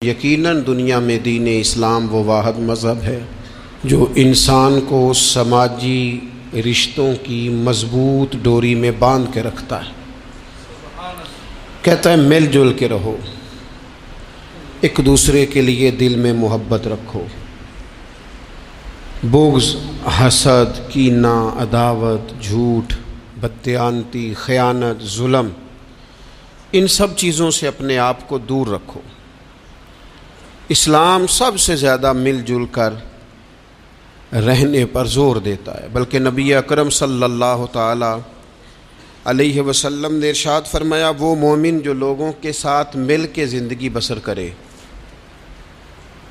یقیناً دنیا میں دین اسلام وہ واحد مذہب ہے جو انسان کو سماجی رشتوں کی مضبوط ڈوری میں باندھ کے رکھتا ہے۔ کہتا ہے مل جل کے رہو، ایک دوسرے کے لیے دل میں محبت رکھو، بغض، حسد، کینہ، عداوت، جھوٹ، بددیانتی، خیانت، ظلم، ان سب چیزوں سے اپنے آپ کو دور رکھو۔ اسلام سب سے زیادہ مل جل کر رہنے پر زور دیتا ہے، بلکہ نبی اکرم صلی اللہ تعالی علیہ وسلم نے ارشاد فرمایا، وہ مومن جو لوگوں کے ساتھ مل کے زندگی بسر کرے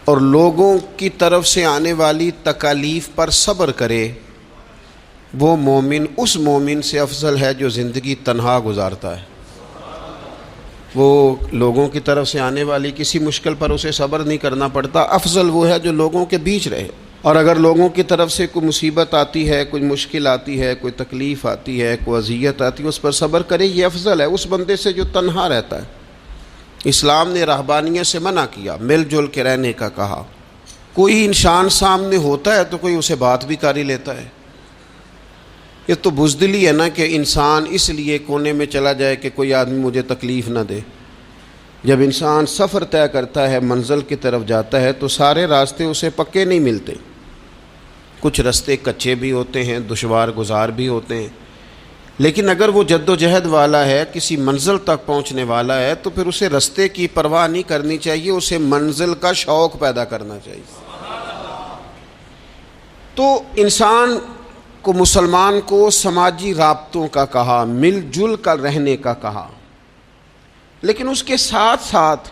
اور لوگوں کی طرف سے آنے والی تکالیف پر صبر کرے، وہ مومن اس مومن سے افضل ہے جو زندگی تنہا گزارتا ہے۔ وہ لوگوں کی طرف سے آنے والی کسی مشکل پر اسے صبر نہیں کرنا پڑتا، افضل وہ ہے جو لوگوں کے بیچ رہے۔ اور اگر لوگوں کی طرف سے کوئی مصیبت آتی ہے، کوئی مشکل آتی ہے، کوئی تکلیف آتی ہے، کوئی اذیت آتی ہے، اس پر صبر کرے، یہ افضل ہے اس بندے سے جو تنہا رہتا ہے۔ اسلام نے رہبانیت سے منع کیا، مل جل کے رہنے کا کہا۔ کوئی انسان سامنے ہوتا ہے تو کوئی اسے بات بھی کر ہی لیتا ہے۔ یہ تو بزدلی ہے نا کہ انسان اس لیے کونے میں چلا جائے کہ کوئی آدمی مجھے تکلیف نہ دے۔ جب انسان سفر طے کرتا ہے، منزل کی طرف جاتا ہے، تو سارے راستے اسے پکے نہیں ملتے، کچھ راستے کچے بھی ہوتے ہیں، دشوار گزار بھی ہوتے ہیں، لیکن اگر وہ جد و جہد والا ہے، کسی منزل تک پہنچنے والا ہے، تو پھر اسے راستے کی پرواہ نہیں کرنی چاہیے، اسے منزل کا شوق پیدا کرنا چاہیے۔ تو انسان کو، مسلمان کو سماجی رابطوں کا کہا، مل جل کر رہنے کا کہا، لیکن اس کے ساتھ ساتھ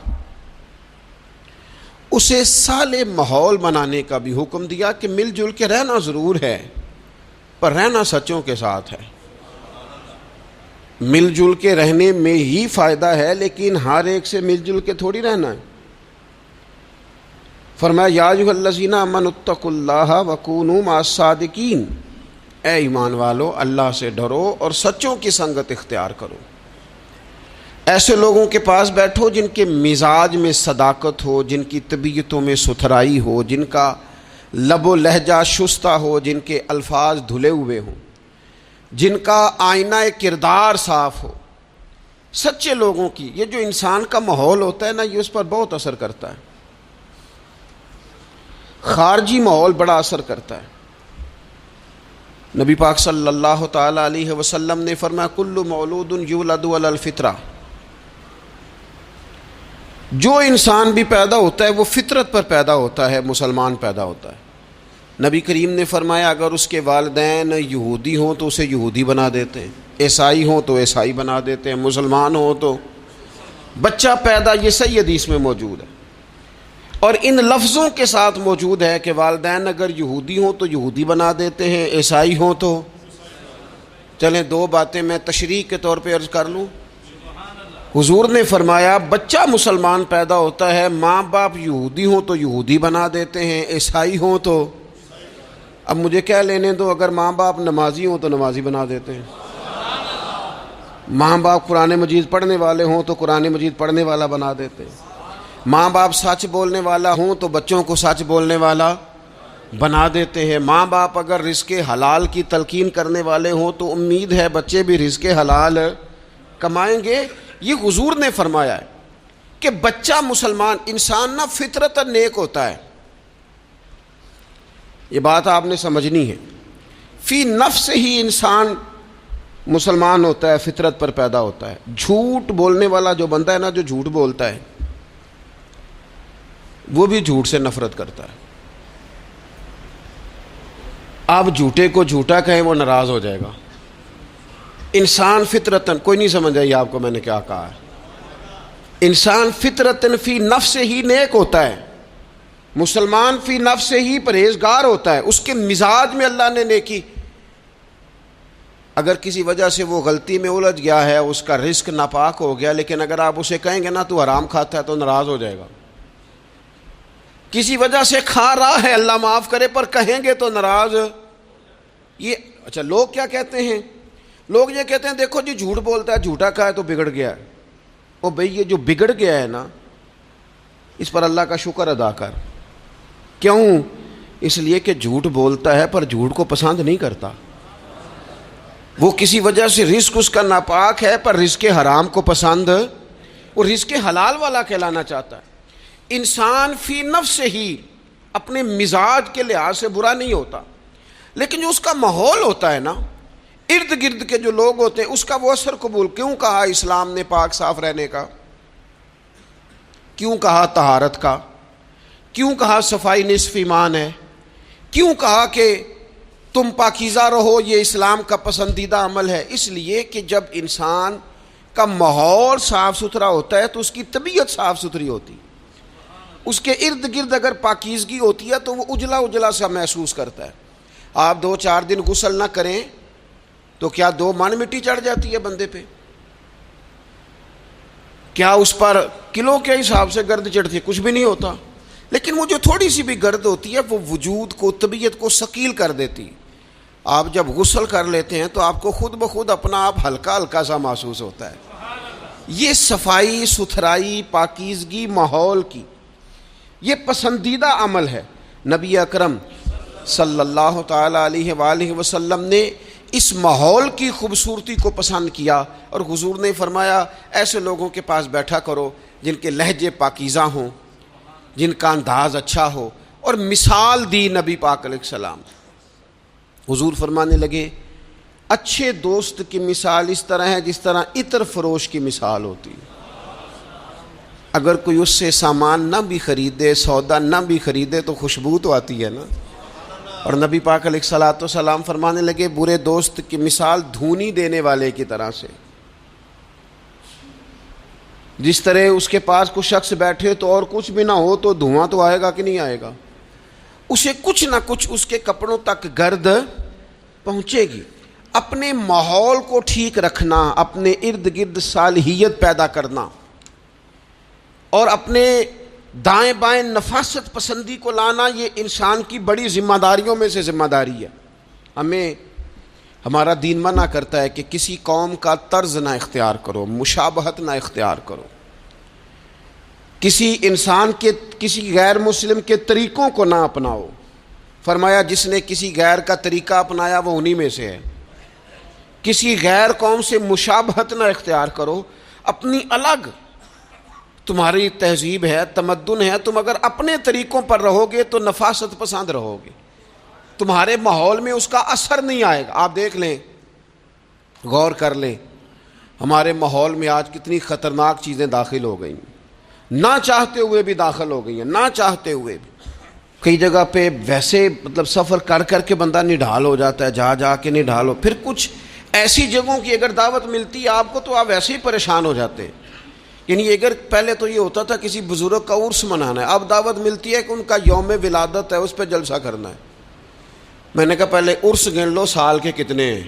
اسے صالح ماحول بنانے کا بھی حکم دیا کہ مل جل کے رہنا ضرور ہے، پر رہنا سچوں کے ساتھ ہے۔ مل جل کے رہنے میں ہی فائدہ ہے، لیکن ہر ایک سے مل جل کے تھوڑی رہنا ہے۔ فرمایا یا ایھا الذین آمنوا اتقوا اللہ وکونوا مع الصادقین، اے ایمان والو اللہ سے ڈرو اور سچوں کی سنگت اختیار کرو۔ ایسے لوگوں کے پاس بیٹھو جن کے مزاج میں صداقت ہو، جن کی طبیعتوں میں ستھرائی ہو، جن کا لب و لہجہ شستہ ہو، جن کے الفاظ دھلے ہوئے ہوں، جن کا آئینہ کردار صاف ہو۔ سچے لوگوں کی یہ جو انسان کا ماحول ہوتا ہے نا، یہ اس پر بہت اثر کرتا ہے۔ خارجی ماحول بڑا اثر کرتا ہے۔ نبی پاک صلی اللہ تعالی علیہ وسلم نے فرمایا کل مولود یولد علی الفطرہ، جو انسان بھی پیدا ہوتا ہے وہ فطرت پر پیدا ہوتا ہے، مسلمان پیدا ہوتا ہے۔ نبی کریم نے فرمایا اگر اس کے والدین یہودی ہوں تو اسے یہودی بنا دیتے ہیں، عیسائی ہوں تو عیسائی بنا دیتے ہیں، مسلمان ہوں تو بچہ پیدا، یہ صحیح حدیث میں موجود ہے۔ اور ان لفظوں کے ساتھ موجود ہے کہ والدین اگر یہودی ہوں تو یہودی بنا دیتے ہیں، عیسائی ہوں تو۔ چلیں دو باتیں میں تشریح کے طور پہ عرض کر لوں۔ حضور نے فرمایا بچہ مسلمان پیدا ہوتا ہے، ماں باپ یہودی ہوں تو یہودی بنا دیتے ہیں، عیسائی ہوں تو۔ اب مجھے کیا لینے دو، اگر ماں باپ نمازی ہوں تو نمازی بنا دیتے ہیں، ماں باپ قرآن مجید پڑھنے والے ہوں تو قرآن مجید پڑھنے والا بنا دیتے ہیں، ماں باپ سچ بولنے والا ہوں تو بچوں کو سچ بولنے والا بنا دیتے ہیں، ماں باپ اگر رزق حلال کی تلقین کرنے والے ہوں تو امید ہے بچے بھی رزق حلال کمائیں گے۔ یہ حضور نے فرمایا ہے کہ بچہ مسلمان، انسان نہ فطرت نیک ہوتا ہے، یہ بات آپ نے سمجھنی ہے۔ فی نفس ہی انسان مسلمان ہوتا ہے، فطرت پر پیدا ہوتا ہے۔ جھوٹ بولنے والا جو بندہ ہے نا، جو جھوٹ بولتا ہے، وہ بھی جھوٹ سے نفرت کرتا ہے۔ آپ جھوٹے کو جھوٹا کہیں وہ ناراض ہو جائے گا۔ انسان فطرتاً، کوئی نہیں سمجھ آئی آپ کو میں نے کیا کہا ہے؟ انسان فطرتاً فی نفس ہی نیک ہوتا ہے، مسلمان فی نفس ہی پرہیزگار ہوتا ہے، اس کے مزاج میں اللہ نے نیکی۔ اگر کسی وجہ سے وہ غلطی میں الجھ گیا ہے، اس کا رزق ناپاک ہو گیا، لیکن اگر آپ اسے کہیں گے نا تو حرام کھاتا ہے تو ناراض ہو جائے گا۔ کسی وجہ سے کھا رہا ہے، اللہ معاف کرے، پر کہیں گے تو ناراض۔ یہ اچھا لوگ کیا کہتے ہیں؟ لوگ یہ کہتے ہیں دیکھو جی جھوٹ بولتا ہے، جھوٹا کھائے تو بگڑ گیا ہے۔ او بھئی یہ جو بگڑ گیا ہے نا، اس پر اللہ کا شکر ادا کر. کیوں؟ اس لیے کہ جھوٹ بولتا ہے پر جھوٹ کو پسند نہیں کرتا. وہ کسی وجہ سے رزق اس کا ناپاک ہے پر رزق حرام کو پسند، وہ رزق حلال والا کہلانا چاہتا ہے. انسان فی نفس ہی اپنے مزاج کے لحاظ سے برا نہیں ہوتا، لیکن جو اس کا ماحول ہوتا ہے نا، ارد گرد کے جو لوگ ہوتے ہیں، اس کا وہ اثر قبول. کیوں کہا اسلام نے پاک صاف رہنے کا؟ کیوں کہا طہارت کا؟ کیوں کہا صفائی نصف ایمان ہے؟ کیوں کہا کہ تم پاکیزہ رہو، یہ اسلام کا پسندیدہ عمل ہے؟ اس لیے کہ جب انسان کا ماحول صاف ستھرا ہوتا ہے تو اس کی طبیعت صاف ستھری ہوتی، اس کے ارد گرد اگر پاکیزگی ہوتی ہے تو وہ اجلا اجلا سا محسوس کرتا ہے. آپ 2-4 دن غسل نہ کریں تو کیا 2 من مٹی چڑھ جاتی ہے بندے پہ؟ کیا اس پر کلو کے حساب سے گرد چڑھتی ہے؟ کچھ بھی نہیں ہوتا. لیکن وہ جو تھوڑی سی بھی گرد ہوتی ہے وہ وجود کو، طبیعت کو ثقیل کر دیتی. آپ جب غسل کر لیتے ہیں تو آپ کو خود بخود اپنا آپ ہلکا ہلکا سا محسوس ہوتا ہے. یہ صفائی ستھرائی پاکیزگی ماحول کی یہ پسندیدہ عمل ہے. نبی اکرم صلی اللہ تعالی علیہ وآلہ وسلم نے اس ماحول کی خوبصورتی کو پسند کیا، اور حضور نے فرمایا ایسے لوگوں کے پاس بیٹھا کرو جن کے لہجے پاکیزہ ہوں، جن کا انداز اچھا ہو. اور مثال دی نبی پاک علیہ السلام. حضور فرمانے لگے اچھے دوست کی مثال اس طرح ہے جس طرح عطر فروش کی مثال ہوتی ہے. اگر کوئی اس سے سامان نہ بھی خریدے، سودا نہ بھی خریدے، تو خوشبو تو آتی ہے نا. اور نبی پاک علیہ الصلوۃ والسلام فرمانے لگے برے دوست کی مثال دھونی دینے والے کی طرح سے. جس طرح اس کے پاس کوئی شخص بیٹھے تو اور کچھ بھی نہ ہو تو دھواں تو آئے گا کہ نہیں آئے گا، اسے کچھ نہ کچھ اس کے کپڑوں تک گرد پہنچے گی. اپنے ماحول کو ٹھیک رکھنا، اپنے ارد گرد صالحیت پیدا کرنا، اور اپنے دائیں بائیں نفاست پسندی کو لانا، یہ انسان کی بڑی ذمہ داریوں میں سے ذمہ داری ہے. ہمیں ہمارا دین منع کرتا ہے کہ کسی قوم کا طرز نہ اختیار کرو، مشابہت نہ اختیار کرو، کسی انسان کے، کسی غیر مسلم کے طریقوں کو نہ اپناؤ. فرمایا جس نے کسی غیر کا طریقہ اپنایا وہ انہی میں سے ہے. کسی غیر قوم سے مشابہت نہ اختیار کرو، اپنی الگ تمہاری تہذیب ہے، تمدن ہے، تم اگر اپنے طریقوں پر رہو گے تو نفاست پسند رہو گے، تمہارے ماحول میں اس کا اثر نہیں آئے گا. آپ دیکھ لیں، غور کر لیں، ہمارے ماحول میں آج کتنی خطرناک چیزیں داخل ہو گئی ہیں، نہ چاہتے ہوئے بھی داخل ہو گئی ہیں، نہ چاہتے ہوئے بھی. کئی جگہ پہ ویسے مطلب سفر کر کر کے بندہ نڈھال ہو جاتا ہے، جا جا کے نڈھال ہو. پھر کچھ ایسی جگہوں کی اگر دعوت ملتی ہے آپ کو تو آپ ویسے ہی پریشان ہو جاتے ہیں. یعنی اگر پہلے تو یہ ہوتا تھا کسی بزرگ کا عرس منانا ہے، اب دعوت ملتی ہے کہ ان کا یوم ولادت ہے، اس پہ جلسہ کرنا ہے. میں نے کہا پہلے عرس گن لو سال کے کتنے ہیں،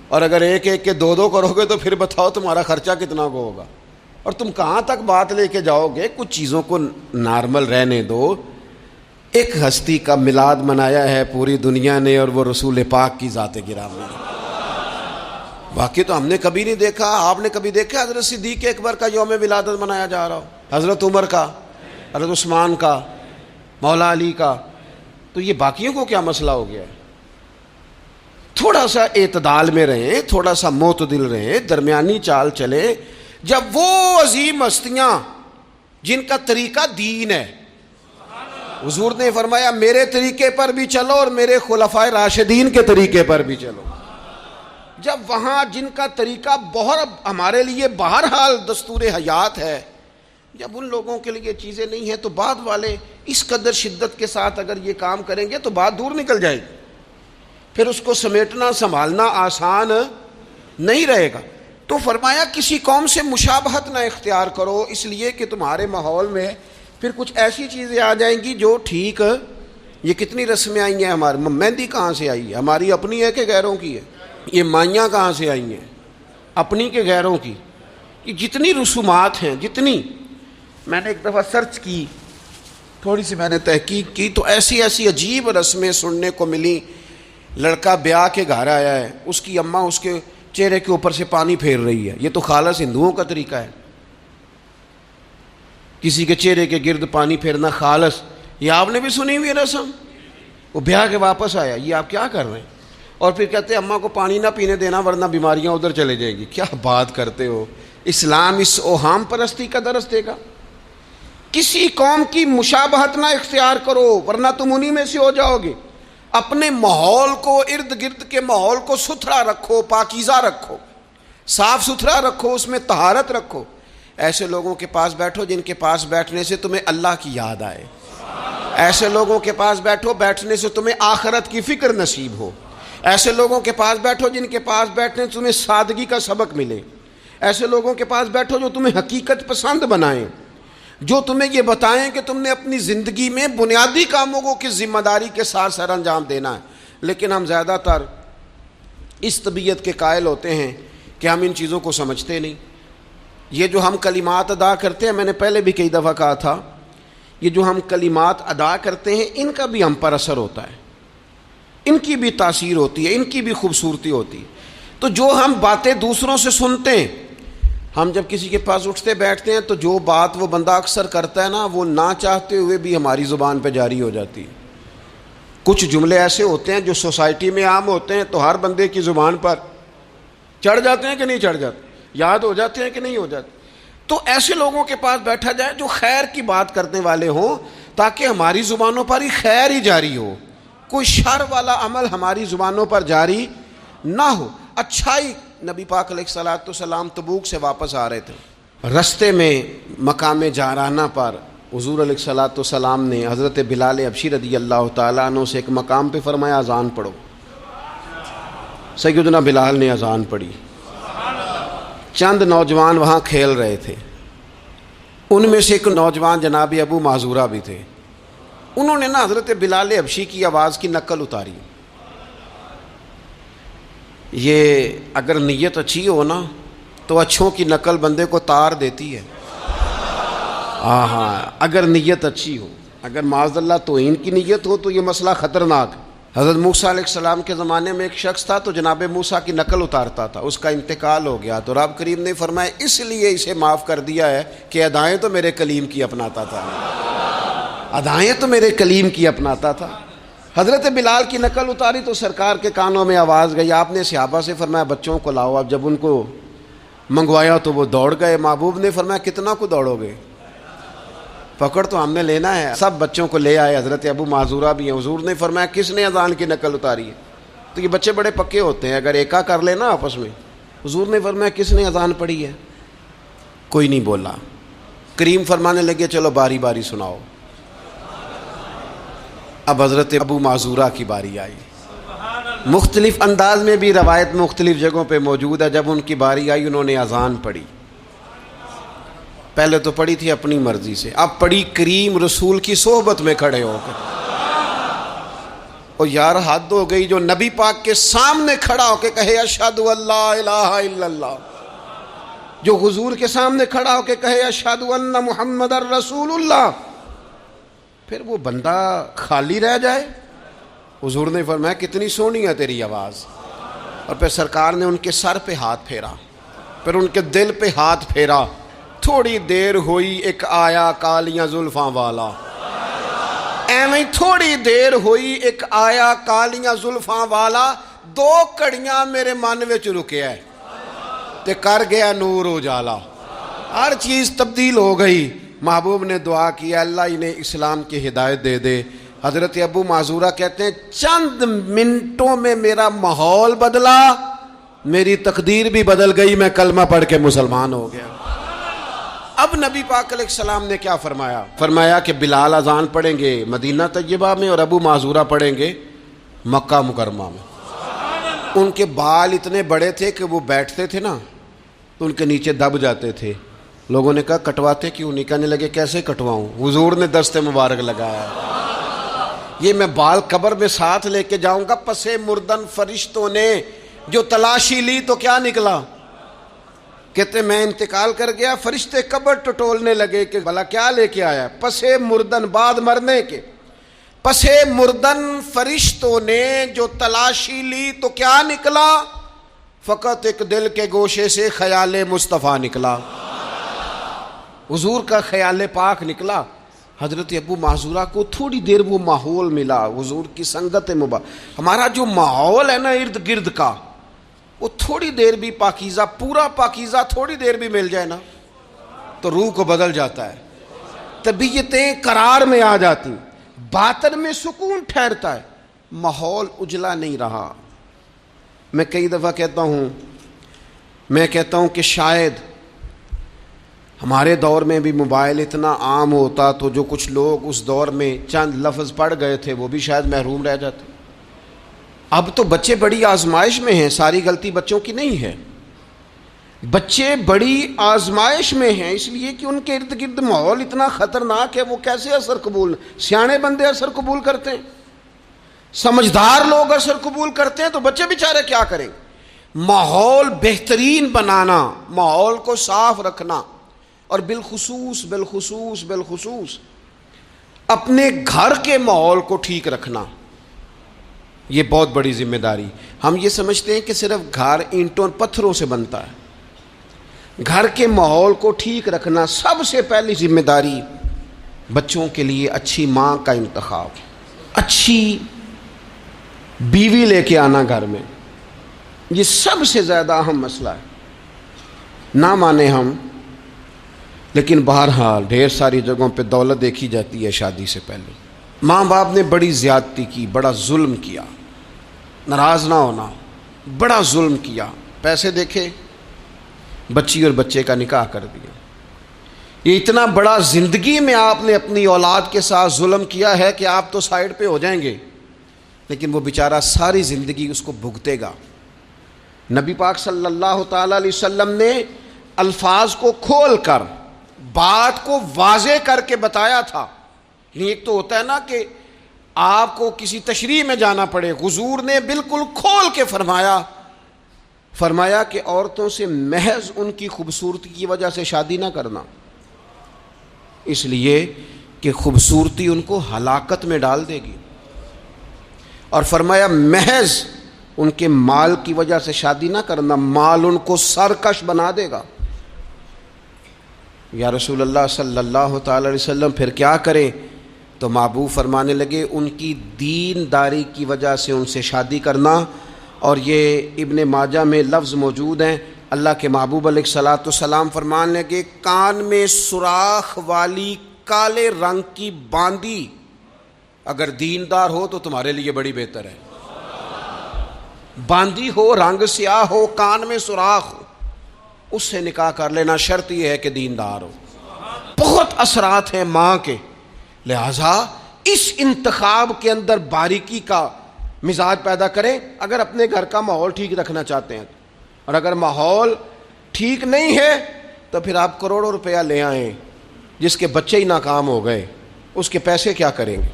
اور اگر ایک ایک کے 2 کرو گے تو پھر بتاؤ تمہارا خرچہ کتنا کو ہوگا، اور تم کہاں تک بات لے کے جاؤ گے. کچھ چیزوں کو نارمل رہنے دو. ایک ہستی کا میلاد منایا ہے پوری دنیا نے، اور وہ رسول پاک کی ذات گرامی. باقی تو ہم نے کبھی نہیں دیکھا. آپ نے کبھی دیکھا حضرت صدیق اکبر کا یوم ولادت منایا جا رہا ہو، حضرت عمر کا، حضرت عثمان کا، مولا علی کا؟ تو یہ باقیوں کو کیا مسئلہ ہو گیا ہے؟ تھوڑا سا اعتدال میں رہیں، تھوڑا سا معتدل رہیں، درمیانی چال چلیں. جب وہ عظیم ہستیاں جن کا طریقہ دین ہے، حضور نے فرمایا میرے طریقے پر بھی چلو اور میرے خلفائے راشدین کے طریقے پر بھی چلو. جب وہاں جن کا طریقہ بہت ہمارے لیے بہرحال دستور حیات ہے، جب ان لوگوں کے لیے چیزیں نہیں ہیں تو بعد والے اس قدر شدت کے ساتھ اگر یہ کام کریں گے تو بات دور نکل جائے گی. پھر اس کو سمیٹنا سنبھالنا آسان نہیں رہے گا. تو فرمایا کسی قوم سے مشابہت نہ اختیار کرو، اس لیے کہ تمہارے ماحول میں پھر کچھ ایسی چیزیں آ جائیں گی جو ٹھیک. یہ کتنی رسمیں آئی ہیں ہماری. مہندی کہاں سے آئی ہے؟ ہماری اپنی ہے کہ غیروں کی ہے؟ یہ مائیاں کہاں سے آئی ہیں؟ اپنی کے غیروں کی. یہ جتنی رسومات ہیں، جتنی میں نے ایک دفعہ سرچ کی، تھوڑی سی میں نے تحقیق کی، تو ایسی ایسی عجیب رسمیں سننے کو ملی. لڑکا بیاہ کے گھر آیا ہے، اس کی اماں اس کے چہرے کے اوپر سے پانی پھیر رہی ہے. یہ تو خالص ہندوؤں کا طریقہ ہے. کسی کے چہرے کے گرد پانی پھیرنا خالص، یہ آپ نے بھی سنی ہوئی رسم؟ وہ بیاہ کے واپس آیا، یہ آپ کیا کر رہے ہیں؟ اور پھر کہتے ہیں اماں کو پانی نہ پینے دینا ورنہ بیماریاں ادھر چلے جائیں گی۔ کیا بات کرتے ہو؟ اسلام اس اوہام پرستی کا درس دے گا؟ کسی قوم کی مشابہت نہ اختیار کرو ورنہ تم انہی میں سے ہو جاؤ گے۔ اپنے ماحول کو، ارد گرد کے ماحول کو ستھرا رکھو، پاکیزہ رکھو، صاف ستھرا رکھو، اس میں طہارت رکھو۔ ایسے لوگوں کے پاس بیٹھو جن کے پاس بیٹھنے سے تمہیں اللہ کی یاد آئے، ایسے لوگوں کے پاس بیٹھو بیٹھنے سے تمہیں آخرت کی فکر نصیب ہو، ایسے لوگوں کے پاس بیٹھو جن کے پاس بیٹھنے سے تمہیں سادگی کا سبق ملے، ایسے لوگوں کے پاس بیٹھو جو تمہیں حقیقت پسند بنائیں، جو تمہیں یہ بتائیں کہ تم نے اپنی زندگی میں بنیادی کاموں کو کس ذمہ داری کے ساتھ سر انجام دینا ہے۔ لیکن ہم زیادہ تر اس طبیعت کے قائل ہوتے ہیں کہ ہم ان چیزوں کو سمجھتے نہیں۔ یہ جو ہم کلمات ادا کرتے ہیں، میں نے پہلے بھی کئی دفعہ کہا تھا، یہ جو ہم کلمات ادا کرتے ہیں ان کا بھی ہم پر اثر ہوتا ہے، ان کی بھی تاثیر ہوتی ہے، ان کی بھی خوبصورتی ہوتی ہے۔ تو جو ہم باتیں دوسروں سے سنتے ہیں، ہم جب کسی کے پاس اٹھتے بیٹھتے ہیں تو جو بات وہ بندہ اکثر کرتا ہے نا، وہ نہ چاہتے ہوئے بھی ہماری زبان پہ جاری ہو جاتی ہے۔ کچھ جملے ایسے ہوتے ہیں جو سوسائٹی میں عام ہوتے ہیں تو ہر بندے کی زبان پر چڑھ جاتے ہیں کہ نہیں چڑھ جاتے، یاد ہو جاتے ہیں کہ نہیں ہو جاتے۔ تو ایسے لوگوں کے پاس بیٹھا جائے جو خیر کی بات کرنے والے ہوں، تاکہ ہماری زبانوں پر ہی خیر ہی جاری ہو، کوئی شر والا عمل ہماری زبانوں پر جاری نہ ہو۔ اچھائی، نبی پاک علیہ الصلوۃ والسلام تبوک سے واپس آ رہے تھے، رستے میں مقام جارانہ پر حضور علیہ الصلوۃ والسلام نے حضرت بلال حبشی رضی اللہ تعالیٰ عنہ سے ایک مقام پہ فرمایا اذان پڑھو۔ سیدنا بلال نے اذان پڑھی، چند نوجوان وہاں کھیل رہے تھے، ان میں سے ایک نوجوان جناب ابو معذورہ بھی تھے، انہوں نے نا حضرت بلال حبشی کی آواز کی نقل اتاری۔ یہ اگر نیت اچھی ہو نا تو اچھوں کی نقل بندے کو تار دیتی ہے۔ ہاں، اگر نیت اچھی ہو، اگر معاذ اللہ توہین کی نیت ہو تو یہ مسئلہ خطرناک ہے۔ حضرت موسیٰ علیہ السلام کے زمانے میں ایک شخص تھا تو جناب موسیٰ کی نقل اتارتا تھا، اس کا انتقال ہو گیا تو رب کریم نے فرمایا اس لیے اسے معاف کر دیا ہے کہ ادائیں تو میرے کلیم کی اپناتا تھا، ادائیں تو میرے کلیم کی اپناتا تھا۔ حضرت بلال کی نقل اتاری تو سرکار کے کانوں میں آواز گئی، آپ نے صحابہ سے فرمایا بچوں کو لاؤ۔ اب جب ان کو منگوایا تو وہ دوڑ گئے، محبوب نے فرمایا کتنا کو دوڑو گے، پکڑ تو ہم نے لینا ہے۔ سب بچوں کو لے آئے، حضرت ابو معذورہ بھی ہیں۔ حضور نے فرمایا کس نے اذان کی نقل اتاری ہے؟ تو یہ بچے بڑے پکے ہوتے ہیں، اگر ایکا کر لینا آپس میں۔ حضور نے فرمایا کس نے اذان پڑھی ہے؟ کوئی نہیں بولا۔ کریم فرمانے لگے چلو باری باری سناؤ۔ اب حضرت ابو معذورہ کی باری آئی، مختلف انداز میں بھی روایت مختلف جگہوں پہ موجود ہے۔ جب ان کی باری آئی انہوں نے اذان پڑھی، پہلے تو پڑھی تھی اپنی مرضی سے، اب پڑھی کریم رسول کی صحبت میں کھڑے ہو کر۔ اور یار حد ہو گئی، جو نبی پاک کے سامنے کھڑا ہو کے کہے اشہد ان لا الہ الا اللہ، جو حضور کے سامنے کھڑا ہو کے کہے اشہد ان محمد رسول اللہ، پھر وہ بندہ خالی رہ جائے؟ حضور نے فرمایا کتنی سونی ہے تیری آواز۔ اور پھر سرکار نے ان کے سر پہ ہاتھ پھیرا، پھر ان کے دل پہ ہاتھ پھیرا۔ تھوڑی دیر ہوئی ایک آیا کالیاں زلفاں والا، ایویں تھوڑی دیر ہوئی ایک آیا کالیاں زلفاں والا، دو کڑیاں میرے من وچ رکیا ہے تے کر گیا نور اجالا۔ ہر چیز تبدیل ہو گئی۔ محبوب نے دعا کیا اللہ انہیں اسلام کی ہدایت دے دے۔ حضرت ابو معذورہ کہتے ہیں چند منٹوں میں میرا ماحول بدلا، میری تقدیر بھی بدل گئی، میں کلمہ پڑھ کے مسلمان ہو گیا۔ اب نبی پاک علیہ السلام نے کیا فرمایا؟ فرمایا کہ بلال اذان پڑھیں گے مدینہ طیبہ میں اور ابو معذورہ پڑھیں گے مکہ مکرمہ میں۔ ان کے بال اتنے بڑے تھے کہ وہ بیٹھتے تھے نا تو ان کے نیچے دب جاتے تھے۔ لوگوں نے کہا کٹواتے کیوں نہیں؟ کہنے لگے کیسے کٹواؤں؟ حضور نے دست مبارک لگایا، یہ میں بال قبر میں ساتھ لے کے جاؤں گا۔ پسے مردن فرشتوں نے جو تلاشی لی تو کیا نکلا؟ کہتے میں انتقال کر گیا، فرشتے قبر ٹٹولنے لگے کہ بھلا کیا لے کے آیا؟ پسے مردن، بعد مرنے کے پسے مردن فرشتوں نے جو تلاشی لی تو کیا نکلا؟ فقط ایک دل کے گوشے سے خیال مصطفیٰ نکلا۔ حضور کا خیال پاک نکلا، حضرت ابو محذورہ کو تھوڑی دیر وہ ماحول ملا، حضور کی سنگت مبارک، ہمارا جو ماحول ہے نا ارد گرد کا، وہ تھوڑی دیر بھی پاکیزہ، پورا پاکیزہ تھوڑی دیر بھی مل جائے نا تو روح کو بدل جاتا ہے، طبیعتیں قرار میں آ جاتی، باطن میں سکون ٹھہرتا ہے، ماحول اجلا نہیں رہا۔ میں کئی دفعہ کہتا ہوں کہ شاید ہمارے دور میں بھی موبائل اتنا عام ہوتا تو جو کچھ لوگ اس دور میں چند لفظ پڑھ گئے تھے وہ بھی شاید محروم رہ جاتے۔ اب تو بچے بڑی آزمائش میں ہیں، ساری غلطی بچوں کی نہیں ہے، بچے بڑی آزمائش میں ہیں اس لیے کہ ان کے ارد گرد ماحول اتنا خطرناک ہے، وہ کیسے اثر قبول، سیانے بندے اثر قبول کرتے ہیں، سمجھدار لوگ اثر قبول کرتے ہیں، تو بچے بیچارے کیا کریں؟ ماحول بہترین بنانا، ماحول کو صاف رکھنا، اور بالخصوص اپنے گھر کے ماحول کو ٹھیک رکھنا، یہ بہت بڑی ذمہ داری۔ ہم یہ سمجھتے ہیں کہ صرف گھر اینٹوں اور پتھروں سے بنتا ہے، گھر کے ماحول کو ٹھیک رکھنا سب سے پہلی ذمہ داری۔ بچوں کے لیے اچھی ماں کا انتخاب، اچھی بیوی لے کے آنا گھر میں، یہ سب سے زیادہ اہم مسئلہ ہے۔ نہ مانے ہم، لیکن بہرحال ڈھیر ساری جگہوں پہ دولت دیکھی جاتی ہے شادی سے پہلے۔ ماں باپ نے بڑی زیادتی کی، بڑا ظلم کیا، ناراض نہ ہونا، بڑا ظلم کیا، پیسے دیکھے بچی اور بچے کا نکاح کر دیا۔ یہ اتنا بڑا زندگی میں آپ نے اپنی اولاد کے ساتھ ظلم کیا ہے کہ آپ تو سائیڈ پہ ہو جائیں گے، لیکن وہ بیچارہ ساری زندگی اس کو بھگتے گا۔ نبی پاک صلی اللہ تعالی علیہ وسلم نے الفاظ کو کھول کر، بات کو واضح کر کے بتایا تھا۔ ایک تو ہوتا ہے نا کہ آپ کو کسی تشریح میں جانا پڑے، حضور نے بالکل کھول کے فرمایا کہ عورتوں سے محض ان کی خوبصورتی کی وجہ سے شادی نہ کرنا، اس لیے کہ خوبصورتی ان کو ہلاکت میں ڈال دے گی، اور فرمایا محض ان کے مال کی وجہ سے شادی نہ کرنا، مال ان کو سرکش بنا دے گا۔ یا رسول اللہ صلی اللہ تعالی علیہ وسلم پھر کیا کریں؟ تو محبوب فرمانے لگے ان کی دینداری کی وجہ سے ان سے شادی کرنا۔ اور یہ ابن ماجہ میں لفظ موجود ہیں، اللہ کے محبوب علیہ الصلوۃ والسلام فرمانے لگے کان میں سوراخ والی کالے رنگ کی باندی اگر دیندار ہو تو تمہارے لیے بڑی بہتر ہے۔ باندی ہو، رنگ سیاہ ہو، کان میں سوراخ ہو، اس سے نکاح کر لینا، شرط یہ ہے کہ دیندار ہو۔ بہت اثرات ہیں ماں کے، لہذا اس انتخاب کے اندر باریکی کا مزاج پیدا کریں اگر اپنے گھر کا ماحول ٹھیک رکھنا چاہتے ہیں۔ اور اگر ماحول ٹھیک نہیں ہے تو پھر آپ کروڑوں روپیہ لے آئیں، جس کے بچے ہی ناکام ہو گئے اس کے پیسے کیا کریں گے؟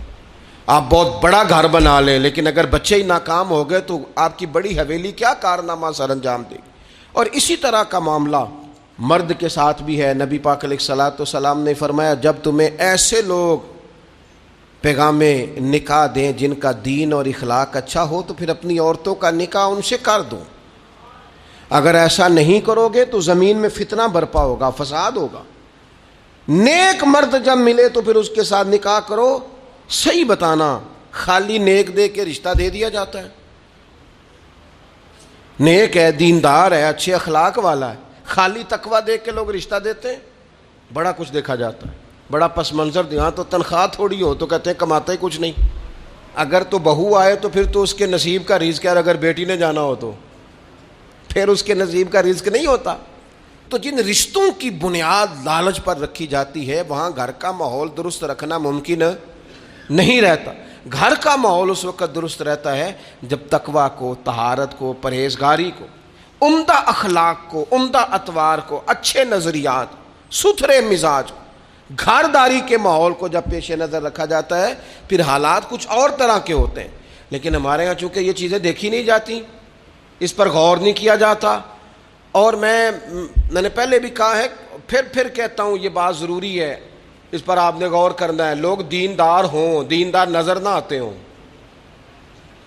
آپ بہت بڑا گھر بنا لیں لیکن اگر بچے ہی ناکام ہو گئے تو آپ کی بڑی حویلی کیا کارنامہ سر انجام دے گی۔ اور اسی طرح کا معاملہ مرد کے ساتھ بھی ہے۔ نبی پاک علیہ الصلوۃ والسلام نے فرمایا جب تمہیں ایسے لوگ پیغام نکاح دیں جن کا دین اور اخلاق اچھا ہو تو پھر اپنی عورتوں کا نکاح ان سے کر دو۔ اگر ایسا نہیں کرو گے تو زمین میں فتنہ برپا ہوگا، فساد ہوگا۔ نیک مرد جب ملے تو پھر اس کے ساتھ نکاح کرو۔ صحیح بتانا، خالی نیک دے کے رشتہ دے دیا جاتا ہے؟ نیک ہے، دیندار ہے، اچھے اخلاق والا ہے، خالی تقویٰ دے کے لوگ رشتہ دیتے ہیں؟ بڑا کچھ دیکھا جاتا ہے، بڑا پس منظر دیا تو تنخواہ تھوڑی ہو تو کہتے ہیں کماتا ہی کچھ نہیں۔ اگر تو بہو آئے تو پھر تو اس کے نصیب کا رزق ہے، اگر بیٹی نے جانا ہو تو پھر اس کے نصیب کا رزق نہیں ہوتا۔ تو جن رشتوں کی بنیاد لالچ پر رکھی جاتی ہے وہاں گھر کا ماحول درست رکھنا ممکن نہیں رہتا۔ گھر کا ماحول اس وقت درست رہتا ہے جب تقویٰ کو، طہارت کو، پرہیزگاری کو، عمدہ اخلاق کو، عمدہ اطوار کو، اچھے نظریات، ستھرے مزاج کو، گھرداری کے ماحول کو جب پیش نظر رکھا جاتا ہے پھر حالات کچھ اور طرح کے ہوتے ہیں۔ لیکن ہمارے ہاں چونکہ یہ چیزیں دیکھی نہیں جاتی، اس پر غور نہیں کیا جاتا، اور میں نے پہلے بھی کہا ہے، پھر کہتا ہوں یہ بات ضروری ہے، اس پر آپ نے غور کرنا ہے۔ لوگ دیندار ہوں، دیندار نظر نہ آتے ہوں،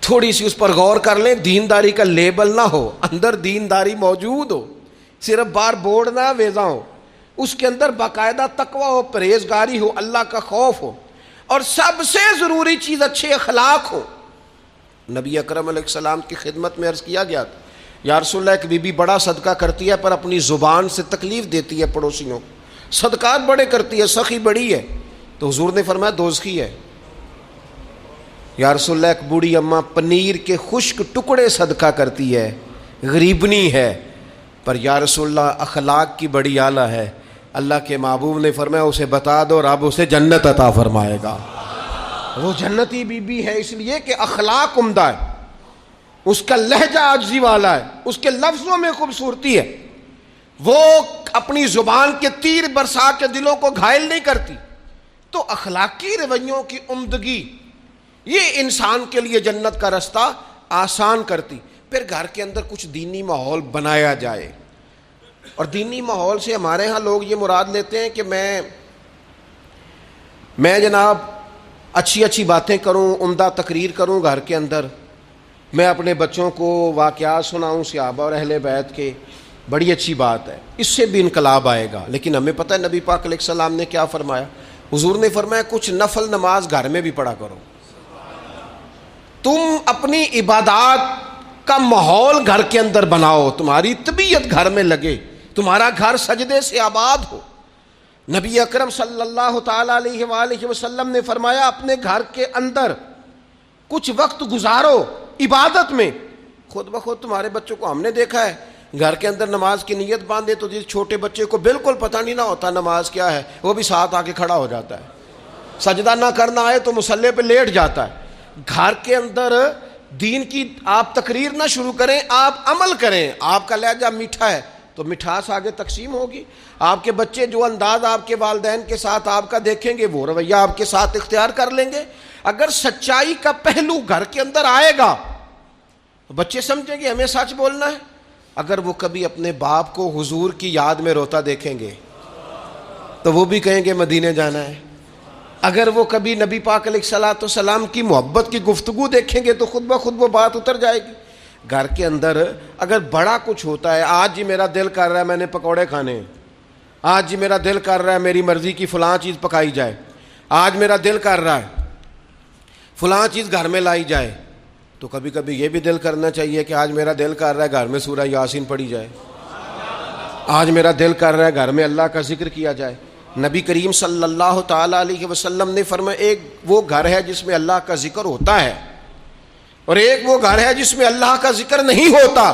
تھوڑی سی اس پر غور کر لیں، دینداری کا لیبل نہ ہو، اندر دینداری موجود ہو، صرف باہر بورڈ نہ ویزا ہو، اس کے اندر باقاعدہ تقوی ہو، پرہیزگاری ہو، اللہ کا خوف ہو، اور سب سے ضروری چیز اچھے اخلاق ہو۔ نبی اکرم علیہ السلام کی خدمت میں عرض کیا گیا تھا، یا رسول اللہ ایک بی بی بڑا صدقہ کرتی ہے پر اپنی زبان سے تکلیف دیتی ہے پڑوسیوں کو، صدقات بڑے کرتی ہے، سخی بڑی ہے، تو حضور نے فرمایا دوزخی ہے۔ یا رسول اللہ ایک بوڑھی اماں پنیر کے خشک ٹکڑے صدقہ کرتی ہے، غریبنی ہے، پر یا رسول اللہ اخلاق کی بڑی اعلیٰ ہے، اللہ کے محبوب نے فرمایا اسے بتا دو رب اسے جنت عطا فرمائے گا۔ وہ جنتی بی بی ہے اس لیے کہ اخلاق عمدہ ہے، اس کا لہجہ عاجزی والا ہے، اس کے لفظوں میں خوبصورتی ہے، وہ اپنی زبان کے تیر برسا کے دلوں کو گھائل نہیں کرتی۔ تو اخلاقی رویوں کی عمدگی یہ انسان کے لیے جنت کا رستہ آسان کرتی۔ پھر گھر کے اندر کچھ دینی ماحول بنایا جائے، اور دینی ماحول سے ہمارے ہاں لوگ یہ مراد لیتے ہیں کہ میں جناب اچھی اچھی باتیں کروں، عمدہ تقریر کروں گھر کے اندر، میں اپنے بچوں کو واقعات سناؤں صحابہ اور اہل بیت کے، بڑی اچھی بات ہے، اس سے بھی انقلاب آئے گا۔ لیکن ہمیں پتہ ہے نبی پاک علیہ السلام نے کیا فرمایا؟ حضور نے فرمایا کچھ نفل نماز گھر میں بھی پڑھا کرو۔ تم اپنی عبادات کا ماحول گھر کے اندر بناؤ، تمہاری طبیعت گھر میں لگے، تمہارا گھر سجدے سے آباد ہو۔ نبی اکرم صلی اللہ تعالی علیہ وآلہ وسلم نے فرمایا اپنے گھر کے اندر کچھ وقت گزارو عبادت میں۔ خود بخود تمہارے بچوں کو ہم نے دیکھا ہے گھر کے اندر نماز کی نیت باندھے تو جس چھوٹے بچے کو بالکل پتہ نہیں نہ ہوتا نماز کیا ہے، وہ بھی ساتھ آ کے کھڑا ہو جاتا ہے، سجدہ نہ کرنا آئے تو مصلی پہ لیٹ جاتا ہے۔ گھر کے اندر دین کی آپ تقریر نہ شروع کریں، آپ عمل کریں۔ آپ کا لہجہ میٹھا ہے تو مٹھاس آگے تقسیم ہوگی۔ آپ کے بچے جو انداز آپ کے والدین کے ساتھ آپ کا دیکھیں گے وہ رویہ آپ کے ساتھ اختیار کر لیں گے۔ اگر سچائی کا پہلو گھر کے اندر آئے گا تو بچے سمجھیں گے ہمیں سچ بولنا ہے۔ اگر وہ کبھی اپنے باپ کو حضور کی یاد میں روتا دیکھیں گے تو وہ بھی کہیں گے مدینے جانا ہے۔ اگر وہ کبھی نبی پاک علیہ الصلوۃ والسلام کی محبت کی گفتگو دیکھیں گے تو خود بخود وہ بات اتر جائے گی۔ گھر کے اندر اگر بڑا کچھ ہوتا ہے، آج جی میرا دل کر رہا ہے میں نے پکوڑے کھانے ہیں، آج جی میرا دل کر رہا ہے میری مرضی کی فلاں چیز پکائی جائے، آج میرا دل کر رہا ہے فلاں چیز گھر میں لائی جائے، تو کبھی کبھی یہ بھی دل کرنا چاہیے کہ آج میرا دل کر رہا ہے گھر میں سورہ یاسین پڑھی جائے، آج میرا دل کر رہا ہے گھر میں اللہ کا ذکر کیا جائے۔ نبی کریم صلی اللہ تعالی علیہ وسلم نے فرمایا ایک وہ گھر ہے جس میں اللہ کا ذکر ہوتا ہے اور ایک وہ گھر ہے جس میں اللہ کا ذکر نہیں ہوتا۔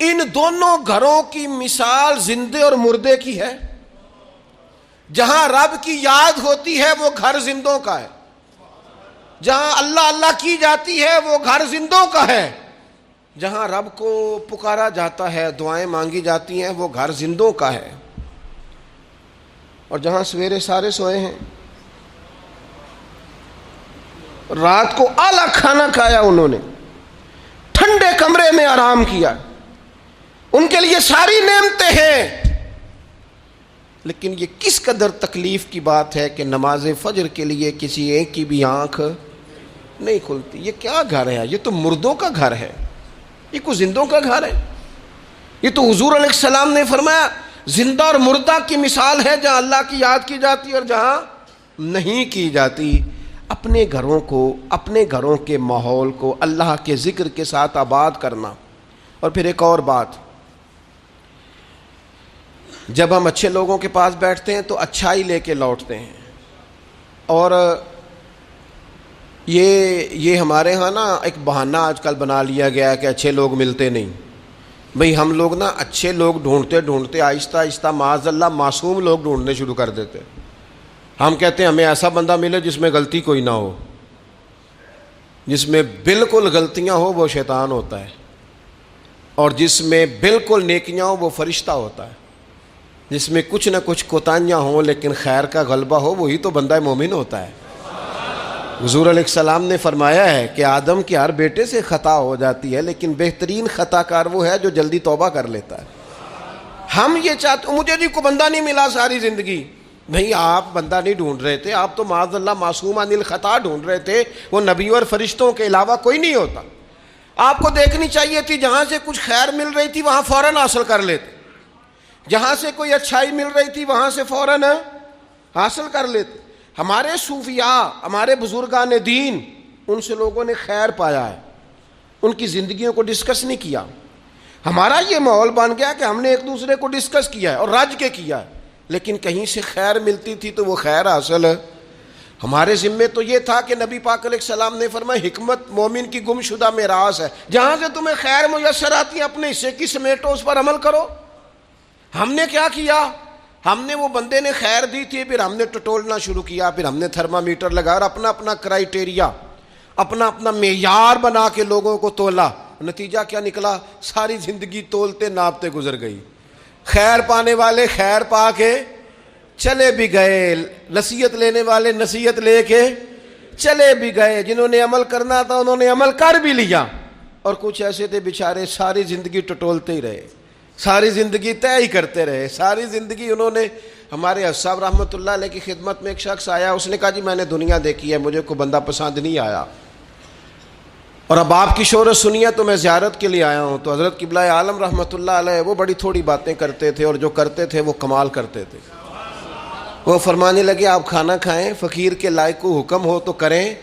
ان دونوں گھروں کی مثال زندے اور مردے کی ہے۔ جہاں رب کی یاد ہوتی ہے وہ گھر زندوں کا ہے، جہاں اللہ اللہ کی جاتی ہے وہ گھر زندوں کا ہے، جہاں رب کو پکارا جاتا ہے دعائیں مانگی جاتی ہیں وہ گھر زندوں کا ہے۔ اور جہاں سویرے سارے سوئے ہیں، رات کو اعلیٰ کھانا کھایا، انہوں نے ٹھنڈے کمرے میں آرام کیا، ان کے لیے ساری نعمتیں ہیں، لیکن یہ کس قدر تکلیف کی بات ہے کہ نماز فجر کے لیے کسی ایک کی بھی آنکھ نہیں کھلتی۔ یہ کیا گھر ہے؟ یہ تو مردوں کا گھر ہے، یہ کوئی زندوں کا گھر ہے؟ یہ تو حضور علیہ السلام نے فرمایا زندہ اور مردہ کی مثال ہے، جہاں اللہ کی یاد کی جاتی اور جہاں نہیں کی جاتی۔ اپنے گھروں کو، اپنے گھروں کے ماحول کو اللہ کے ذکر کے ساتھ آباد کرنا۔ اور پھر ایک اور بات، جب ہم اچھے لوگوں کے پاس بیٹھتے ہیں تو اچھائی لے کے لوٹتے ہیں، اور یہ ہمارے ہاں نا ایک بہانہ آج کل بنا لیا گیا ہے کہ اچھے لوگ ملتے نہیں۔ بھئی ہم لوگ نا اچھے لوگ ڈھونڈتے ڈھونڈتے آہستہ آہستہ معاذ اللہ معصوم لوگ ڈھونڈنے شروع کر دیتے۔ ہم کہتے ہیں ہمیں ایسا بندہ ملے جس میں غلطی کوئی نہ ہو، جس میں بالکل غلطیاں ہو وہ شیطان ہوتا ہے، اور جس میں بالکل نیکیاں ہو وہ فرشتہ ہوتا ہے، جس میں کچھ نہ کچھ کوتاہیاں ہوں لیکن خیر کا غلبہ ہو وہی تو بندہ مومن ہوتا ہے۔ حضور علیہ السلام نے فرمایا ہے کہ آدم کے ہر بیٹے سے خطا ہو جاتی ہے لیکن بہترین خطا کار وہ ہے جو جلدی توبہ کر لیتا ہے۔ ہم یہ چاہتے، مجھے جی کو بندہ نہیں ملا ساری زندگی، نہیں آپ بندہ نہیں ڈھونڈ رہے تھے، آپ تو معاذ اللہ معصوم عن الخطا ڈھونڈ رہے تھے، وہ نبی اور فرشتوں کے علاوہ کوئی نہیں ہوتا۔ آپ کو دیکھنی چاہیے تھی جہاں سے کچھ خیر مل رہی تھی وہاں فوراً حاصل کر لیتے، جہاں سے کوئی اچھائی مل رہی تھی وہاں سے فوراً حاصل کر لیتے. ہمارے صوفیاء، ہمارے بزرگان دین، ان سے لوگوں نے خیر پایا ہے، ان کی زندگیوں کو ڈسکس نہیں کیا. ہمارا یہ ماحول بن گیا کہ ہم نے ایک دوسرے کو ڈسکس کیا ہے اور رج کے کیا ہے، لیکن کہیں سے خیر ملتی تھی تو وہ خیر حاصل ہے. ہمارے ذمے تو یہ تھا کہ نبی پاک علیہ السلام نے فرمایا حکمت مومن کی گم شدہ میراث ہے، جہاں سے تمہیں خیر میسر آتی ہے اپنے حصے کی سمیٹو، اس پر عمل کرو. ہم نے کیا کیا؟ ہم نے، وہ بندے نے خیر دی تھی، پھر ہم نے ٹٹولنا شروع کیا، پھر ہم نے تھرمامیٹر لگا اور اپنا اپنا کرائیٹیریا، اپنا اپنا معیار بنا کے لوگوں کو تولا. نتیجہ کیا نکلا؟ ساری زندگی تولتے ناپتے گزر گئی. خیر پانے والے خیر پا کے چلے بھی گئے، نصیحت لینے والے نصیحت لے کے چلے بھی گئے، جنہوں نے عمل کرنا تھا انہوں نے عمل کر بھی لیا، اور کچھ ایسے تھے بیچارے ساری زندگی ٹٹولتے ہی رہے، ساری زندگی طے ہی کرتے رہے، ساری زندگی انہوں نے. ہمارے صاحب رحمۃ اللہ علیہ کی خدمت میں ایک شخص آیا، اس نے کہا جی میں نے دنیا دیکھی ہے، مجھے کوئی بندہ پسند نہیں آیا، اور اب آپ کی شہرت سنی ہے تو میں زیارت کے لیے آیا ہوں. تو حضرت قبلہ عالم رحمۃ اللہ علیہ وہ بڑی تھوڑی باتیں کرتے تھے، اور جو کرتے تھے وہ کمال کرتے تھے. وہ فرمانے لگے آپ کھانا کھائیں، فقیر کے لائق کو حکم ہو تو کریں،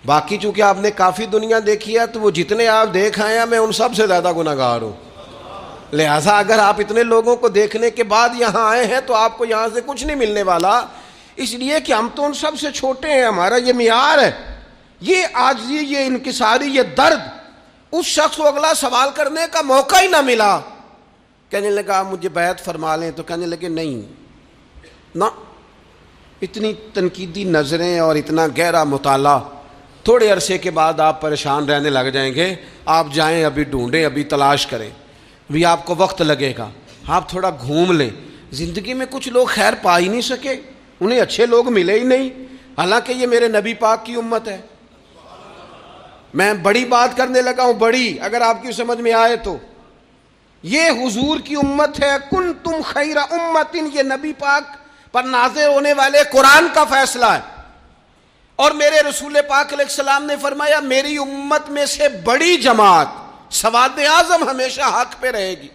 باقی چونکہ آپ نے کافی دنیا دیکھی ہے تو وہ جتنے آپ دیکھ آئے ہیں میں ان سب سے زیادہ گناہ گار ہوں، لہٰذا اگر آپ اتنے لوگوں کو دیکھنے کے بعد یہاں آئے ہیں تو آپ کو یہاں سے کچھ نہیں ملنے والا، اس لیے کہ ہم تو ان سب سے چھوٹے ہیں، ہمارا یہ معیار ہے. یہ عاجزی، یہ انکساری، یہ درد اس شخص کو اگلا سوال کرنے کا موقع ہی نہ ملا. کہنے لگا آپ مجھے بیعت فرما لیں، تو کہنے لگے نہیں نہ، اتنی تنقیدی نظریں اور اتنا گہرا مطالعہ، تھوڑے عرصے کے بعد آپ پریشان رہنے لگ جائیں گے. آپ جائیں، ابھی ڈھونڈیں، ابھی تلاش کریں، بھی آپ کو وقت لگے گا. آپ تھوڑا گھوم لیں. زندگی میں کچھ لوگ خیر پا ہی نہیں سکے، انہیں اچھے لوگ ملے ہی نہیں، حالانکہ یہ میرے نبی پاک کی امت ہے. میں بڑی بات کرنے لگا ہوں، بڑی، اگر آپ کی سمجھ میں آئے تو یہ حضور کی امت ہے. کنتم خیر امت، یہ نبی پاک پر نازل ہونے والے قرآن کا فیصلہ ہے. اور میرے رسول پاک علیہ السلام نے فرمایا میری امت میں سے بڑی جماعت، سواد اعظم ہمیشہ حق پہ رہے گی،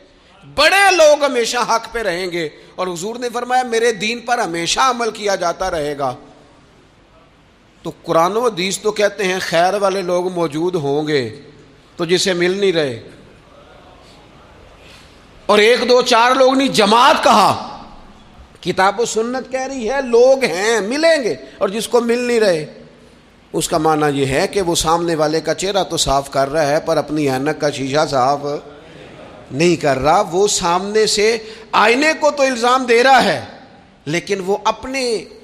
بڑے لوگ ہمیشہ حق پہ رہیں گے. اور حضور نے فرمایا میرے دین پر ہمیشہ عمل کیا جاتا رہے گا. تو قرآن و حدیث تو کہتے ہیں خیر والے لوگ موجود ہوں گے، تو جسے مل نہیں رہے، اور ایک دو چار لوگ نہیں، جماعت کہا. کتاب و سنت کہہ رہی ہے لوگ ہیں، ملیں گے، اور جس کو مل نہیں رہے اس کا معنی یہ ہے کہ وہ سامنے والے کا چہرہ تو صاف کر رہا ہے پر اپنی اینک کا شیشہ صاف نہیں کر رہا. وہ سامنے سے آئینے کو تو الزام دے رہا ہے، لیکن وہ اپنے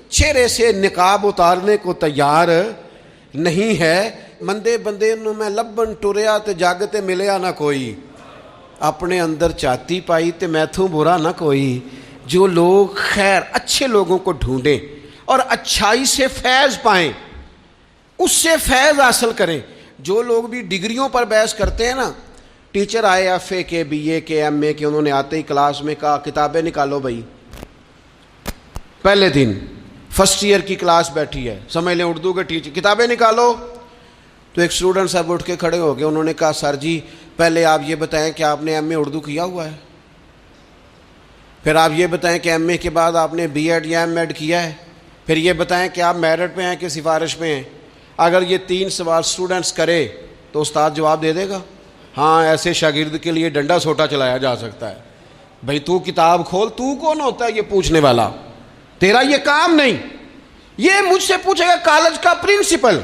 چہرے سے نقاب اتارنے کو تیار نہیں ہے. مندے بندے نو میں لبن ٹریا تے جاگتے ملیا نہ کوئی، اپنے اندر چاتی پائی تے میتھوں برا نہ کوئی. جو لوگ خیر، اچھے لوگوں کو ڈھونڈیں اور اچھائی سے فیض پائیں، اس سے فیض حاصل کریں. جو لوگ بھی ڈگریوں پر بحث کرتے ہیں نا، ٹیچر آئے ایف اے کے، بی اے کے، ایم اے کے، انہوں نے آتے ہی کلاس میں کہا کتابیں نکالو بھائی. پہلے دن فرسٹ ایئر کی کلاس بیٹھی ہے، سمجھ لیں اردو کے ٹیچر، کتابیں نکالو. تو ایک اسٹوڈنٹ صاحب اٹھ کے کھڑے ہو گئے، انہوں نے کہا سر جی پہلے آپ یہ بتائیں کہ آپ نے ایم اے اردو کیا ہوا ہے، پھر آپ یہ بتائیں کہ ایم اے کے بعد آپ نے بی ایڈ یا ایم ایڈ کیا ہے، پھر یہ بتائیں کہ آپ میرٹ پہ ہیں کہ سفارش پہ ہیں. اگر یہ 3 سوال اسٹوڈنٹس کرے تو استاد جواب دے دے گا. ہاں، ایسے شاگرد کے لیے ڈنڈا سوٹا چلایا جا سکتا ہے. بھائی تو کتاب کھول، تو کون ہوتا ہے یہ پوچھنے والا؟ تیرا یہ کام نہیں. یہ مجھ سے پوچھے گا کالج کا پرنسپل،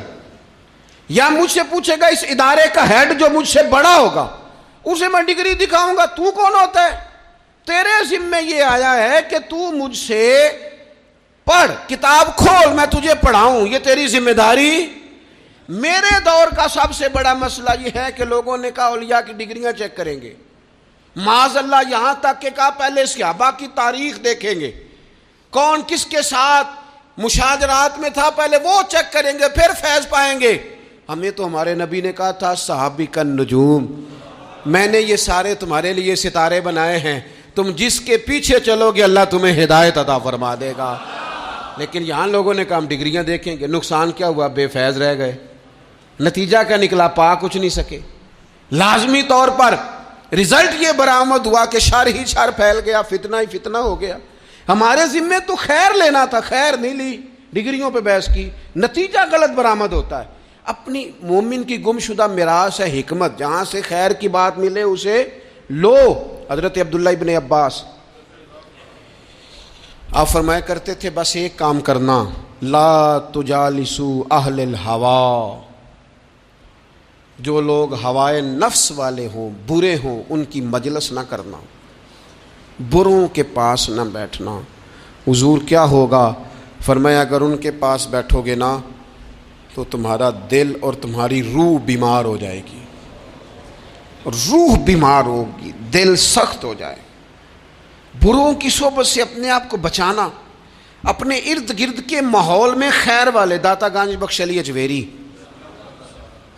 یا مجھ سے پوچھے گا اس ادارے کا ہیڈ جو مجھ سے بڑا ہوگا، اسے میں ڈگری دکھاؤں گا. تو کون ہوتا ہے؟ تیرے ذمہ یہ آیا ہے کہ تو مجھ سے پڑھ، کتاب کھول، میں تجھے پڑھاؤں، یہ تیری ذمہ داری. میرے دور کا سب سے بڑا مسئلہ یہ ہے کہ لوگوں نے کہا اولیاء کی ڈگریاں چیک کریں گے، معاذ اللہ یہاں تک کہ کہا پہلے صحابہ کی تاریخ دیکھیں گے، کون کس کے ساتھ مشاجرات میں تھا، پہلے وہ چیک کریں گے پھر فیض پائیں گے. ہمیں تو ہمارے نبی نے کہا تھا صحابی کا نجوم، میں نے یہ سارے تمہارے لیے ستارے بنائے ہیں، تم جس کے پیچھے چلو گے اللہ تمہیں ہدایت عطا فرما دے گا. لیکن یہاں لوگوں نے کہا ہم ڈگریاں دیکھیں گے. نقصان کیا ہوا؟ بے فیض رہ گئے. نتیجہ کیا نکلا؟ پا کچھ نہیں سکے. لازمی طور پر رزلٹ یہ برآمد ہوا کہ شر ہی شر پھیل گیا، فتنہ ہی فتنہ ہو گیا۔ ہمارے ذمے تو خیر لینا تھا، خیر نہیں لی، ڈگریوں پہ بحث کی، نتیجہ غلط برآمد ہوتا ہے۔ اپنی مومن کی گم شدہ میراث ہے حکمت، جہاں سے خیر کی بات ملے اسے لو۔ حضرت عبداللہ ابن عباس آپ فرمایا کرتے تھے بس ایک کام کرنا، لا تجالسوا اہل الہوا، جو لوگ ہوائے نفس والے ہوں، برے ہوں، ان کی مجلس نہ کرنا، بروں کے پاس نہ بیٹھنا۔ حضور کیا ہوگا؟ فرمایا اگر ان کے پاس بیٹھو گے نا تو تمہارا دل اور تمہاری روح بیمار ہو جائے گی، روح بیمار ہوگی، دل سخت ہو جائے۔ بروں کی صحبت سے اپنے آپ کو بچانا، اپنے ارد گرد کے ماحول میں خیر والے۔ داتا گانج بخش علی اجویری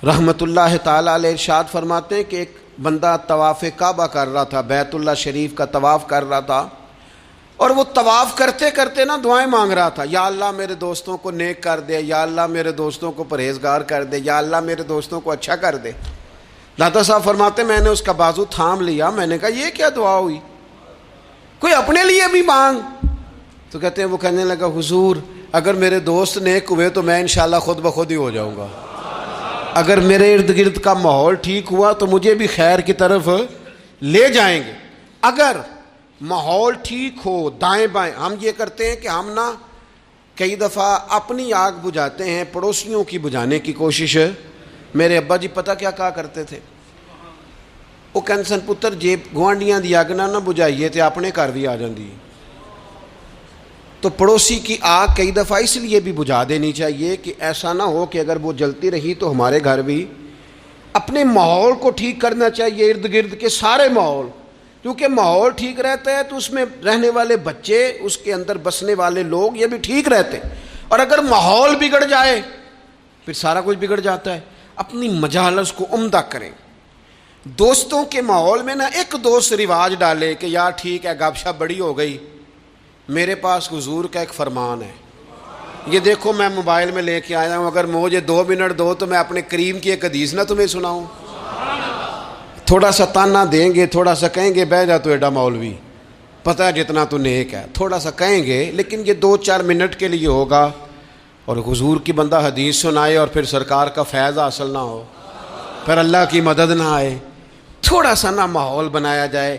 رحمت اللہ تعالی علیہ ارشاد فرماتے ہیں کہ ایک بندہ طواف کعبہ کر رہا تھا، بیت اللہ شریف کا طواف کر رہا تھا، اور وہ طواف کرتے کرتے نا دعائیں مانگ رہا تھا، یا اللہ میرے دوستوں کو نیک کر دے، یا اللہ میرے دوستوں کو پرہیزگار کر دے، یا اللہ میرے دوستوں کو اچھا کر دے۔ داتا صاحب فرماتے میں نے اس کا بازو تھام لیا، میں نے کہا یہ کیا دعا ہوئی، کوئی اپنے لیے بھی مانگ۔ تو کہتے ہیں وہ کہنے لگا حضور اگر میرے دوست نیک ہوئے تو میں انشاءاللہ خود بخود ہی ہو جاؤں گا، اگر میرے ارد گرد کا ماحول ٹھیک ہوا تو مجھے بھی خیر کی طرف لے جائیں گے۔ اگر ماحول ٹھیک ہو، دائیں بائیں، ہم یہ کرتے ہیں کہ ہم نا کئی دفعہ اپنی آگ بجھاتے ہیں، پڑوسیوں کی بجھانے کی کوشش۔ میرے ابا جی پتہ کیا کہا کرتے تھے؟ وہ کہندے سن پتر جے گوانڈیاں دی اگ نہ بجھائیے تے اپنے گھر بھی آ جاندی۔ تو پڑوسی کی آگ کئی دفعہ اس لیے بھی بجھا دینی چاہیے کہ ایسا نہ ہو کہ اگر وہ جلتی رہی تو ہمارے گھر بھی۔ اپنے ماحول کو ٹھیک کرنا چاہیے، ارد گرد کے سارے ماحول، کیونکہ ماحول ٹھیک رہتا ہے تو اس میں رہنے والے بچے، اس کے اندر بسنے والے لوگ یہ بھی ٹھیک رہتے ہیں، اور اگر ماحول بگڑ جائے پھر سارا کچھ بگڑ جاتا ہے۔ اپنی مجالس کو عمدہ کریں۔ دوستوں کے ماحول میں نہ ایک دوست رواج ڈالے کہ یار ٹھیک ہے گپ شپ بڑی ہو گئی۔ میرے پاس حضور کا ایک فرمان ہے، یہ دیکھو میں موبائل میں لے کے آیا ہوں، اگر مجھے 2 منٹ دو تو میں اپنے کریم کی ایک حدیث نہ تمہیں سناؤں۔ تھوڑا سا تانا دیں گے، تھوڑا سا کہیں گے بہ جا تو ایڈا مولوی، پتہ ہے جتنا تو نیک ہے، تھوڑا سا کہیں گے، لیکن یہ 2-4 منٹ کے لیے ہوگا، اور حضور کی بندہ حدیث سنائے اور پھر سرکار کا فیض حاصل نہ ہو، پھر اللہ کی مدد نہ آئے۔ تھوڑا سا نہ ماحول بنایا جائے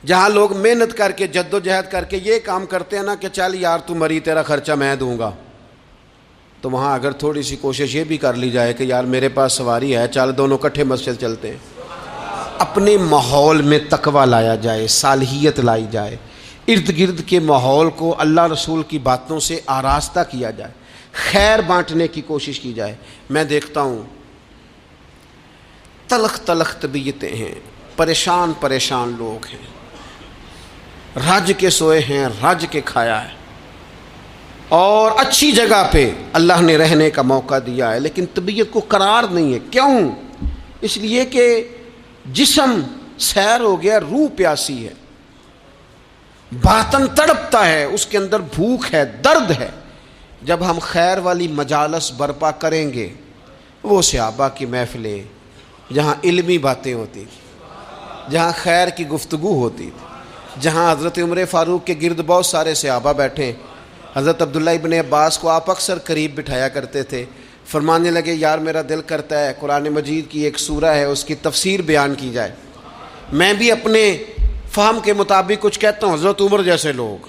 جہاں لوگ محنت کر کے جد و جہد کر کے یہ کام کرتے ہیں نا کہ چل یار تو مری تیرا خرچہ میں دوں گا، تو وہاں اگر تھوڑی سی کوشش یہ بھی کر لی جائے کہ یار میرے پاس سواری ہے، چل دونوں کٹھے مسجد چلتے ہیں۔ اپنے ماحول میں تقویٰ لایا جائے، صالحیت لائی جائے، ارد گرد کے ماحول کو اللہ رسول کی باتوں سے آراستہ کیا جائے، خیر بانٹنے کی کوشش کی جائے۔ میں دیکھتا ہوں تلخ تلخ طبیعتیں ہیں، پریشان پریشان لوگ ہیں، رج کے سوئے ہیں، رج کے کھایا ہے، اور اچھی جگہ پہ اللہ نے رہنے کا موقع دیا ہے، لیکن طبیعت کو قرار نہیں ہے۔ کیوں؟ اس لیے کہ جسم سیر ہو گیا، روح پیاسی ہے، باطن تڑپتا ہے، اس کے اندر بھوک ہے، درد ہے۔ جب ہم خیر والی مجالس برپا کریں گے، وہ صحابہ کی محفلیں جہاں علمی باتیں ہوتی تھی، جہاں خیر کی گفتگو ہوتی تھی، جہاں حضرت عمر فاروق کے گرد بہت سارے صحابہ بیٹھے، حضرت عبداللہ ابن عباس کو آپ اکثر قریب بٹھایا کرتے تھے، فرمانے لگے یار میرا دل کرتا ہے قرآن مجید کی ایک سورہ ہے اس کی تفسیر بیان کی جائے۔ میں بھی اپنے فہم کے مطابق کچھ کہتا ہوں، حضرت عمر جیسے لوگ،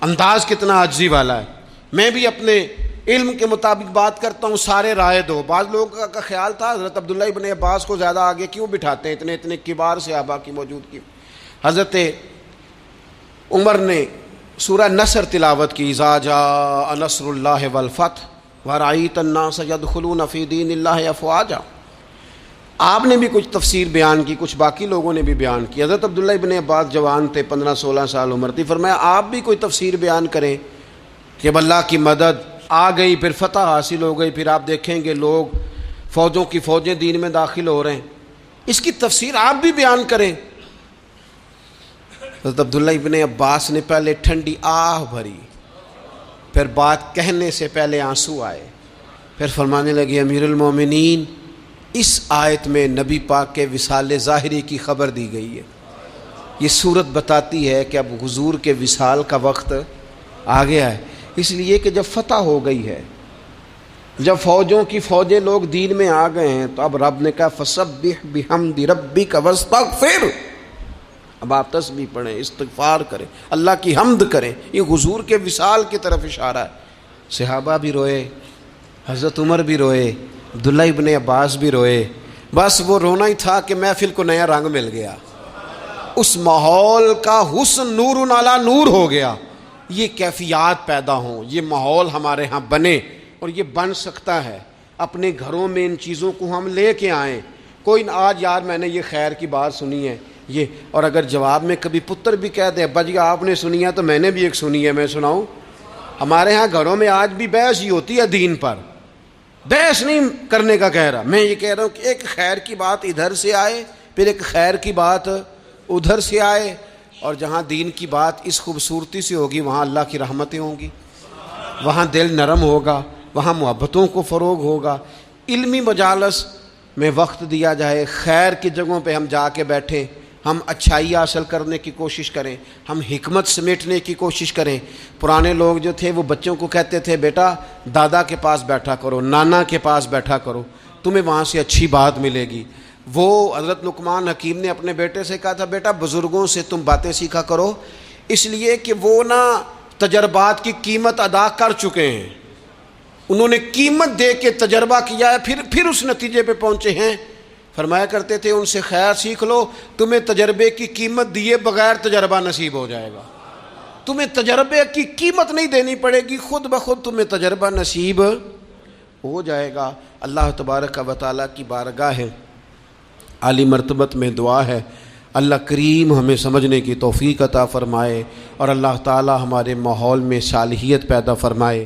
انداز کتنا عاجزی والا ہے، میں بھی اپنے علم کے مطابق بات کرتا ہوں، سارے رائے دو۔ بعض لوگوں کا خیال تھا حضرت عبداللہ ابن عباس کو زیادہ آگے کیوں بٹھاتے ہیں، اتنے کبار صحابہ کی موجودگی۔ حضرت عمر نے سورہ نصر تلاوت کی، اذا جاء نصر اللہ والفتح ورأیت الناس یدخلون فی دین اللہ افواجا۔ آپ نے بھی کچھ تفسیر بیان کی، کچھ باقی لوگوں نے بھی بیان کی۔ حضرت عبداللہ ابن عباس جوان تھے، 15-16 سال عمر تھی، فرمایا آپ بھی کوئی تفسیر بیان کریں کہ اب اللہ کی مدد آ گئی، پھر فتح حاصل ہو گئی، پھر آپ دیکھیں گے لوگ فوجوں کی فوجیں دین میں داخل ہو رہے ہیں، اس کی تفسیر آپ بھی بیان کریں۔ حضرت عبداللہ ابن عباس نے پہلے ٹھنڈی آہ بھری، پھر بات کہنے سے پہلے آنسو آئے، پھر فرمانے لگے امیر المومنین اس آیت میں نبی پاک کے وصال ظاہری کی خبر دی گئی ہے۔ یہ صورت بتاتی ہے کہ اب حضور کے وصال کا وقت آ گیا ہے، اس لیے کہ جب فتح ہو گئی ہے، جب فوجوں کی فوجیں لوگ دین میں آ گئے ہیں، تو اب رب نے کہا فسبح بحمد ربک واستغفر، اب آپ تسبیح پڑھیں، استغفار کریں، اللہ کی حمد کریں۔ یہ حضور کے وصال کی طرف اشارہ ہے۔ صحابہ بھی روئے، حضرت عمر بھی روئے، عبداللہ ابن عباس بھی روئے، بس وہ رونا ہی تھا کہ محفل کو نیا رنگ مل گیا، اس ماحول کا حسن نور علی نور ہو گیا۔ یہ کیفیات پیدا ہوں، یہ ماحول ہمارے ہاں بنے، اور یہ بن سکتا ہے۔ اپنے گھروں میں ان چیزوں کو ہم لے کے آئیں۔ کوئی آج یار میں نے یہ خیر کی بات سنی ہے یہ، اور اگر جواب میں کبھی پتر بھی کہہ دے ابا جی آپ نے سنی ہے تو میں نے بھی ایک سنی ہے، میں سناؤں؟ ہمارے ہاں گھروں میں آج بھی بحث ہی ہوتی ہے دین پر، بحث نہیں کرنے کا کہہ رہا، میں یہ کہہ رہا ہوں کہ ایک خیر کی بات ادھر سے آئے، پھر ایک خیر کی بات ادھر سے آئے، اور جہاں دین کی بات اس خوبصورتی سے ہوگی وہاں اللہ کی رحمتیں ہوں گی، وہاں دل نرم ہوگا، وہاں محبتوں کو فروغ ہوگا۔ علمی مجالس میں وقت دیا جائے، خیر کی جگہوں پہ ہم جا کے بیٹھیں، ہم اچھائی حاصل کرنے کی کوشش کریں، ہم حکمت سمیٹنے کی کوشش کریں۔ پرانے لوگ جو تھے وہ بچوں کو کہتے تھے بیٹا دادا کے پاس بیٹھا کرو، نانا کے پاس بیٹھا کرو، تمہیں وہاں سے اچھی بات ملے گی۔ وہ حضرت لقمان حکیم نے اپنے بیٹے سے کہا تھا بیٹا بزرگوں سے تم باتیں سیکھا کرو، اس لیے کہ وہ تجربات کی قیمت ادا کر چکے ہیں، انہوں نے قیمت دے کے تجربہ کیا ہے، پھر اس نتیجے پہ پہنچے ہیں۔ فرمایا کرتے تھے ان سے خیر سیکھ لو، تمہیں تجربے کی قیمت دیے بغیر تجربہ نصیب ہو جائے گا، تمہیں تجربے کی قیمت نہیں دینی پڑے گی، خود بخود تمہیں تجربہ نصیب ہو جائے گا۔ اللہ تبارک و تعالیٰ کی بارگاہ ہے، عالی مرتبت میں دعا ہے اللہ کریم ہمیں سمجھنے کی توفیق عطا فرمائے، اور اللہ تعالیٰ ہمارے ماحول میں صالحیت پیدا فرمائے۔